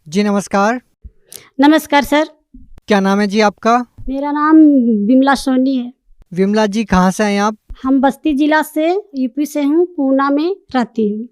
जी नमस्कार। नमस्कार सर। क्या नाम है जी आपका? मेरा नाम विमला सोनी है। विमला जी कहाँ से हैं आप? हम बस्ती जिला से यूपी से हूँ, पूना में रहती हूँ।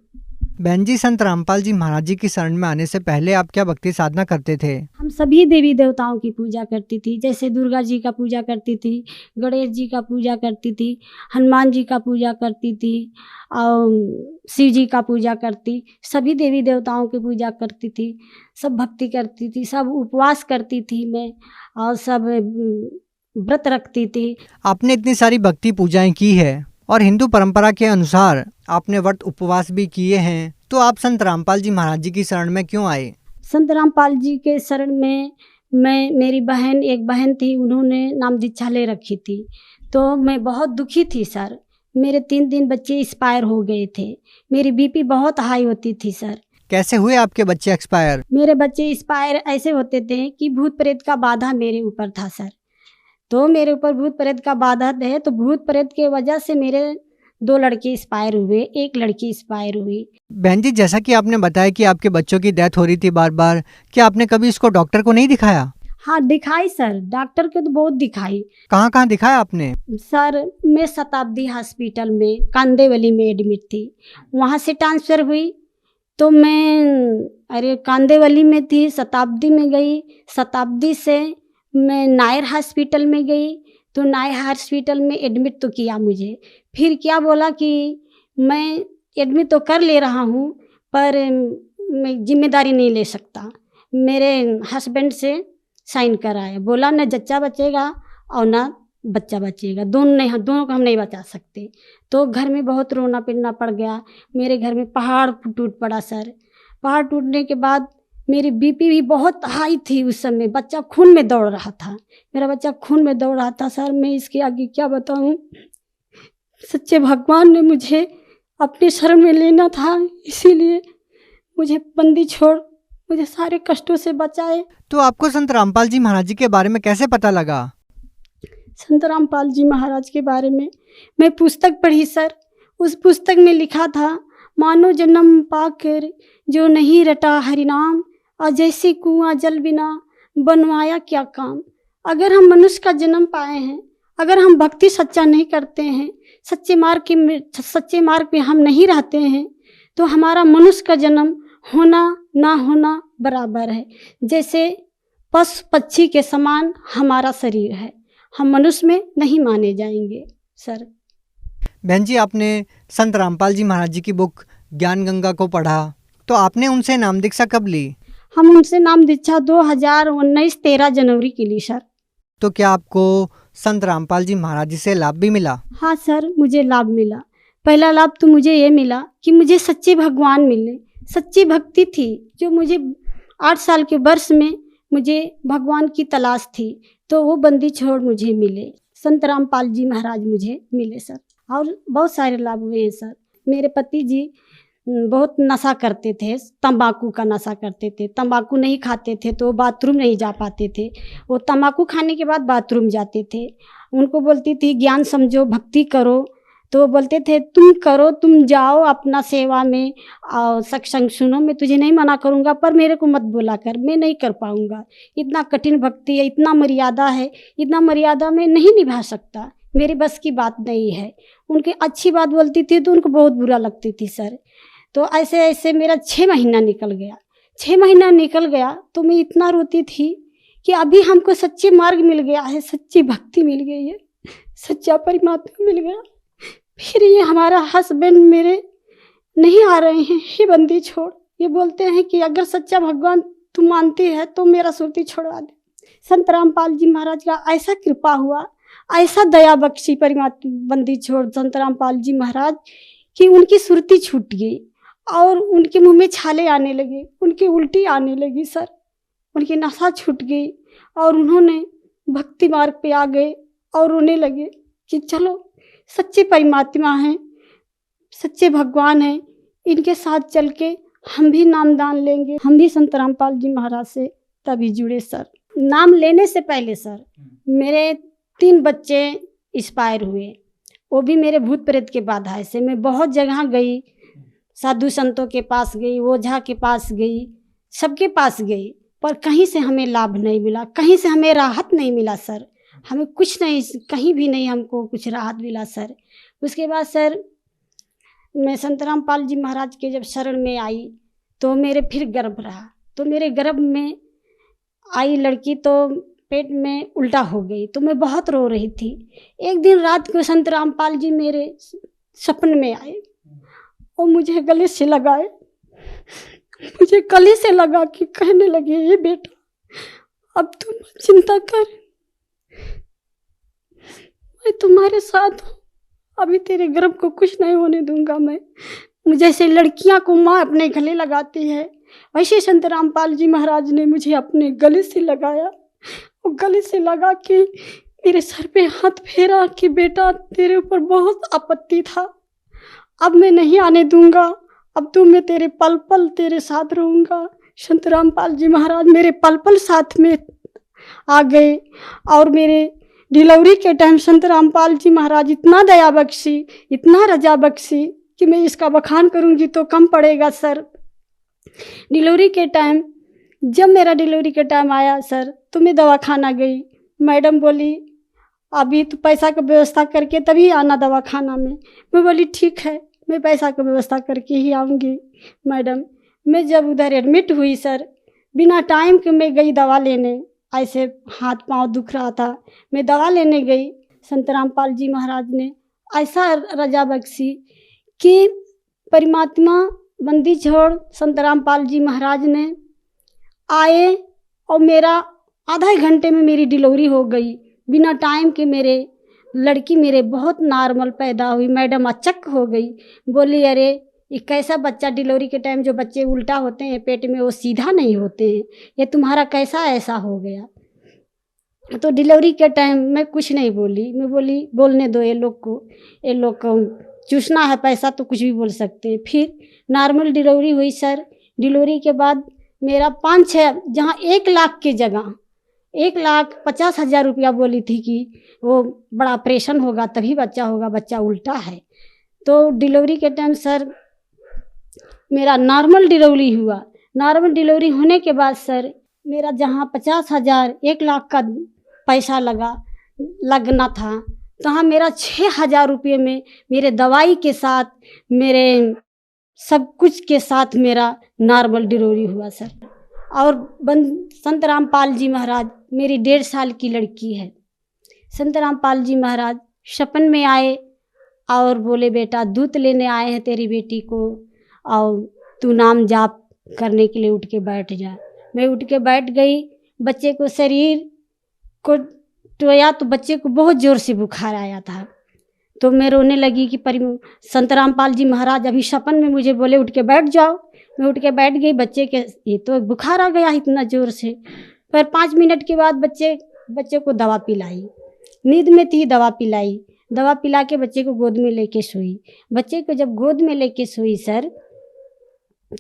बहन जी, संत रामपाल जी महाराज जी की शरण में आने से पहले आप क्या भक्ति साधना करते थे? हम सभी देवी देवताओं की पूजा करती थी, जैसे दुर्गा जी का पूजा करती थी, गणेश जी का पूजा करती थी, हनुमान जी का पूजा करती थी और शिव जी का पूजा करती, सभी देवी देवताओं की पूजा करती थी, सब भक्ति करती थी, सब उपवास करती थी मैं, और सब व्रत रखती थी। आपने इतनी सारी भक्ति पूजाएं की है और हिंदू परंपरा के अनुसार आपने व्रत उपवास भी किए हैं, तो आप संत रामपाल जी महाराज जी की शरण में क्यों आए? संत रामपाल जी के शरण में मेरी बहन, एक बहन थी, उन्होंने नाम दीक्षा ले रखी थी, तो मैं बहुत दुखी थी सर। मेरे 3 बच्चे एक्सपायर हो गए थे, मेरी बीपी बहुत हाई होती थी सर। कैसे हुए आपके बच्चे एक्सपायर? मेरे बच्चे एक्सपायर ऐसे होते थे कि भूत प्रेत का बाधा मेरे ऊपर था सर। तो मेरे ऊपर भूत प्रेत का बाधा है, तो भूत प्रेत के वजह से मेरे 2 लड़के एक्सपायर हुए, 1 लड़की एक्सपायर हुई। बहन जी, जैसा कि आपने बताया कि आपके बच्चों की डेथ हो रही थी बार बार, क्या आपने कभी इसको डॉक्टर को नहीं दिखाया? हाँ दिखाई सर, डॉक्टर को तो बहुत दिखाई। कहाँ कहाँ दिखाया आपने? सर मैं शताब्दी हॉस्पिटल में कांदेवली में एडमिट थी, वहाँ से ट्रांसफ़र हुई तो मैं कांदेवली में थी, शताब्दी में गई, शताब्दी से मैं नायर हॉस्पिटल में गई, तो नायर हॉस्पिटल में एडमिट तो किया मुझे। फिर क्या बोला कि मैं एडमिट तो कर ले रहा हूँ पर मैं जिम्मेदारी नहीं ले सकता। मेरे हस्बैंड से साइन कराया, बोला न जच्चा बचेगा और ना बच्चा बचेगा, दोनों को हम नहीं बचा सकते। तो घर में बहुत रोना पीटना पड़ गया, मेरे घर में पहाड़ टूट पड़ा सर। पहाड़ टूटने के बाद मेरी बीपी भी बहुत हाई थी उस समय, बच्चा खून में दौड़ रहा था, मेरा बच्चा खून में दौड़ रहा था सर। मैं इसके आगे क्या बताऊं, सच्चे भगवान ने मुझे अपने शरण में लेना था, इसीलिए मुझे बंदी छोड़ मुझे सारे कष्टों से बचाए। तो आपको संत रामपाल जी महाराज जी के बारे में कैसे पता लगा? संत रामपाल जी महाराज के बारे में मैं पुस्तक पढ़ी सर, उस पुस्तक में लिखा था, मानो जन्म पाकर जो नहीं रटा हरिनाम, और जैसे कुआं जल बिना बनवाया क्या काम। अगर हम मनुष्य का जन्म पाए हैं, अगर हम भक्ति सच्चा नहीं करते हैं, सच्चे मार्ग में हम नहीं रहते हैं, तो हमारा मनुष्य का जन्म होना ना होना बराबर है। जैसे पशु पक्षी के समान हमारा शरीर है, हम मनुष्य में नहीं माने जाएंगे सर। बहन जी, आपने संत रामपाल जी महाराज जी की बुक ज्ञान गंगा को पढ़ा, तो आपने उनसे नाम दीक्षा कब ली? हम उनसे नाम दीक्षा 2019 13 जनवरी की ली सर। तो क्या आपको संत रामपाल जी महाराज जी से लाभ भी मिला? हाँ सर, मुझे लाभ मिला। पहला लाभ तो मुझे ये मिला कि मुझे सच्चे भगवान मिले, सच्ची भक्ति थी जो मुझे 8 साल के वर्ष में मुझे भगवान की तलाश थी, तो वो बंदी छोड़ मुझे मिले, संत रामपाल जी महाराज मुझे मिले सर। और बहुत सारे लाभ हुए हैं सर। मेरे पति जी बहुत नशा करते थे, तंबाकू का नशा करते थे, तंबाकू नहीं खाते थे तो बाथरूम नहीं जा पाते थे, वो तंबाकू खाने के बाद बाथरूम जाते थे। उनको बोलती थी ज्ञान समझो भक्ति करो, तो वो बोलते थे तुम करो, तुम जाओ अपना सेवा में और सत्संग सुनो, मैं तुझे नहीं मना करूँगा पर मेरे को मत बोला कर, मैं नहीं कर पाऊँगा, इतना कठिन भक्ति है, इतना मर्यादा है, इतना मर्यादा मैं नहीं निभा सकता, मेरी बस की बात नहीं है। उनकी अच्छी बात बोलती थी तो उनको बहुत बुरा लगती थी सर। तो ऐसे ऐसे मेरा 6 महीना निकल गया। 6 महीना निकल गया तो मैं इतना रोती थी कि अभी हमको सच्चे मार्ग मिल गया है, सच्ची भक्ति मिल गई है, सच्चा परमात्मा मिल गया। फिर ये हमारा हस्बैंड मेरे नहीं आ रहे हैं, हे बंदी छोड़, ये बोलते हैं कि अगर सच्चा भगवान तू मानती है तो मेरा सुरती छोड़वा दे। संत रामपाल जी महाराज का ऐसा कृपा हुआ, ऐसा दया बख्शी परमात्मा बंदी छोड़ संत रामपाल जी महाराज कि उनकी सुरती छूट गई और उनके मुंह में छाले आने लगे, उनकी उल्टी आने लगी सर, उनकी नशा छूट गई और उन्होंने भक्ति मार्ग पे आ गए और रोने लगे कि चलो सच्चे परमात्मा हैं, सच्चे भगवान हैं, इनके साथ चल के हम भी नामदान लेंगे। हम भी संत रामपाल जी महाराज से तभी जुड़े सर। नाम लेने से पहले सर मेरे 3 बच्चे एक्सपायर हुए, वो भी मेरे भूत प्रेत के बाधा से। मैं बहुत जगह गई, साधु संतों के पास गई, ओझा के पास गई, सबके पास गए, पर कहीं से हमें लाभ नहीं मिला, कहीं से हमें राहत नहीं मिला सर। हमें कुछ नहीं, कहीं भी नहीं हमको कुछ राहत मिला सर। उसके बाद सर मैं संत रामपाल जी महाराज के जब शरण में आई तो मेरे फिर गर्भ रहा, तो मेरे गर्भ में आई लड़की तो पेट में उल्टा हो गई, तो मैं बहुत रो रही थी। एक दिन रात को संत रामपाल जी मेरे सपन में आए और मुझे गले से लगाए, मुझे गले से लगा के कहने लगे, ये बेटा अब तुम चिंता कर, मैं तुम्हारे साथ हूँ, अभी तेरे गर्भ को कुछ नहीं होने दूंगा मैं। जैसे लड़कियां को माँ अपने गले लगाती है, वैसे संत रामपाल जी महाराज ने मुझे अपने गले से लगाया और गले से लगा के मेरे सर पे हाथ फेरा कि बेटा तेरे ऊपर बहुत आपत्ति था, अब मैं नहीं आने दूंगा, अब तो मैं तेरे पल पल तेरे साथ रहूँगा। संत रामपाल जी महाराज मेरे पल पल साथ में आ गए और मेरे डिलीवरी के टाइम संत रामपाल जी महाराज इतना दया बख्शी, इतना रजा बख्शी कि मैं इसका बखान करूँगी तो कम पड़ेगा सर। डिलीवरी के टाइम जब मेरा डिलीवरी का टाइम आया सर तो मैं दवाखाना गई, मैडम बोली अभी तो पैसा का व्यवस्था करके तभी आना दवाखाना में। मैं बोली ठीक है, मैं पैसा का व्यवस्था करके ही आऊँगी मैडम। मैं जब उधर एडमिट हुई सर, बिना टाइम के मैं गई दवा लेने, ऐसे हाथ पांव दुख रहा था, मैं दवा लेने गई। संत रामपाल जी महाराज ने ऐसा रजा बख्शी कि परमात्मा बंदी छोड़ संत रामपाल जी महाराज ने आए और मेरा आधा घंटे में मेरी डिलीवरी हो गई बिना टाइम के। मेरे लड़की मेरे बहुत नॉर्मल पैदा हुई। मैडम अचक हो गई, बोली अरे ये कैसा बच्चा, डिलीवरी के टाइम जो बच्चे उल्टा होते हैं पेट में वो सीधा नहीं होते हैं, ये तुम्हारा कैसा ऐसा हो गया। तो डिलीवरी के टाइम मैं कुछ नहीं बोली, मैं बोली बोलने दो ये लोग को चूसना है पैसा तो कुछ भी बोल सकते हैं। फिर नॉर्मल डिलीवरी हुई सर। डिलीवरी के बाद मेरा 5-6 जहाँ 1 लाख की जगह 1,50,000 रुपया बोली थी कि वो बड़ा ऑपरेशन होगा तभी बच्चा होगा, बच्चा उल्टा है। तो डिलीवरी के टाइम सर मेरा नॉर्मल डिलीवरी हुआ। नॉर्मल डिलीवरी होने के बाद सर मेरा जहाँ 50,000 1 लाख का पैसा लगना था, तहाँ मेरा 6,000 रुपये में मेरे दवाई के साथ मेरे सब कुछ के साथ मेरा नॉर्मल डिलीवरी हुआ सर। और संत रामपाल जी महाराज मेरी 1.5 साल की लड़की है। संत रामपाल जी महाराज सपन में आए और बोले बेटा दूध लेने आए हैं तेरी बेटी को और तू नाम जाप करने के लिए उठ के बैठ जा। मैं उठ के बैठ गई, बच्चे को शरीर को टोया तो बच्चे को बहुत ज़ोर से बुखार आया था। तो मैं रोने लगी कि संत रामपाल जी महाराज अभी सपन में मुझे बोले उठ के बैठ जाओ। मैं उठ के बैठ गई, बच्चे के ये तो बुखार आ गया इतना ज़ोर से। पर 5 मिनट के बाद बच्चे को दवा पिलाई, नींद में थी दवा पिलाई, दवा पिला के बच्चे को गोद में लेके सोई। बच्चे को जब गोद में लेके सोई सर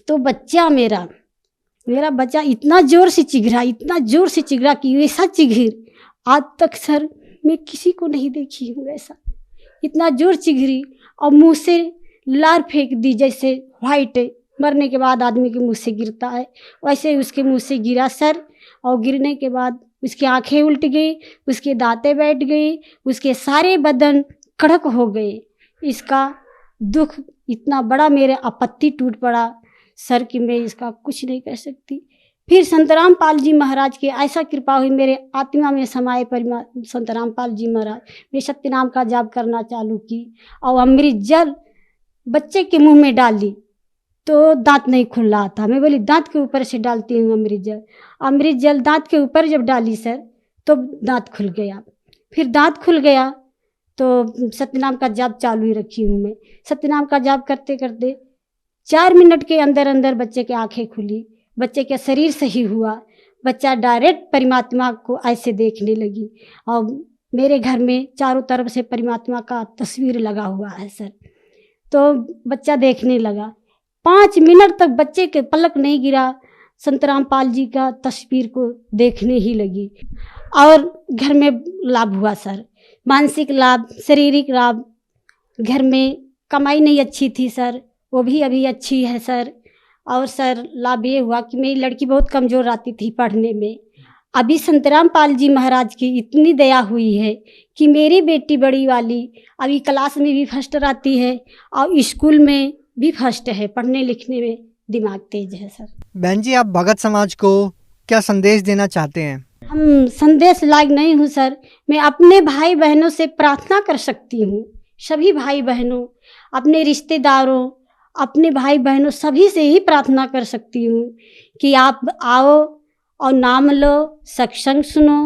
तो बच्चा मेरा बच्चा इतना ज़ोर से चिघरा कि ऐसा चिघिर आज तक सर मैं किसी को नहीं देखी हूँ ऐसा। इतना जोर चिघरी और मुंह से लार फेंक दी, जैसे वाइट मरने के बाद आदमी के मुंह से गिरता है वैसे उसके मुंह से गिरा सर। और गिरने के बाद उसकी आंखें उल्ट गई, उसके दांतें बैठ गई, उसके सारे बदन कड़क हो गए। इसका दुख इतना बड़ा मेरे आपत्ति टूट पड़ा सर कि मैं इसका कुछ नहीं कर सकती। फिर संत रामपाल जी महाराज की ऐसा कृपा हुई, मेरे आत्मा में समाये संत रामपाल जी महाराज मैं सत्य नाम का जाप करना चालू की और अमृत जल बच्चे के मुंह में डाली तो दांत नहीं खुल रहा था। मैं बोली दांत के ऊपर से डालती हूँ अमृत जल दांत के ऊपर जब डाली सर तो दांत खुल गया। फिर दांत खुल गया तो सत्यनाम का जाप चालू ही रखी हूँ मैं। सत्यनाम का जाप करते करते 4 मिनट के अंदर अंदर बच्चे की आंखें खुली, बच्चे का शरीर सही हुआ, बच्चा डायरेक्ट परमात्मा को ऐसे देखने लगी। और मेरे घर में चारों तरफ से परमात्मा का तस्वीर लगा हुआ है सर। तो बच्चा देखने लगा, 5 मिनट तक बच्चे के पलक नहीं गिरा, संत रामपाल जी का तस्वीर को देखने ही लगी। और घर में लाभ हुआ सर, मानसिक लाभ, शारीरिक लाभ। घर में कमाई नहीं अच्छी थी सर, वो भी अभी अच्छी है सर। और सर लाभ ये हुआ कि मेरी लड़की बहुत कमज़ोर आती थी पढ़ने में। अभी संत रामपाल जी महाराज की इतनी दया हुई है कि मेरी बेटी बड़ी वाली अभी क्लास में भी फर्स्ट आती है और स्कूल में भी फर्स्ट है, पढ़ने लिखने में दिमाग तेज है सर। बहन जी, आप भगत समाज को क्या संदेश देना चाहते हैं? हम संदेश लायक नहीं हूँ सर, मैं अपने भाई बहनों से प्रार्थना कर सकती हूँ, सभी भाई बहनों, अपने रिश्तेदारों, अपने भाई बहनों सभी से ही प्रार्थना कर सकती हूँ कि आप आओ और नाम लो, सत्संग सुनो।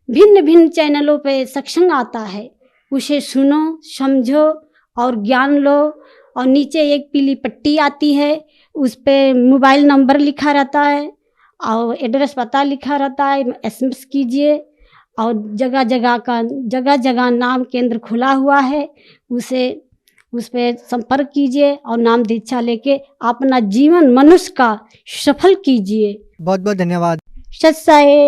भिन्न भिन्न चैनलों पे सत्संग आता है, उसे सुनो, समझो और ज्ञान लो। और नीचे एक पीली पट्टी आती है, उस पे मोबाइल नंबर लिखा रहता है और एड्रेस पता लिखा रहता है, SMS कीजिए। और जगह जगह नाम केंद्र खुला हुआ है, उस पे संपर्क कीजिए और नाम दीक्षा लेके अपना जीवन मनुष्य का सफल कीजिए। बहुत बहुत धन्यवाद। सत्साए।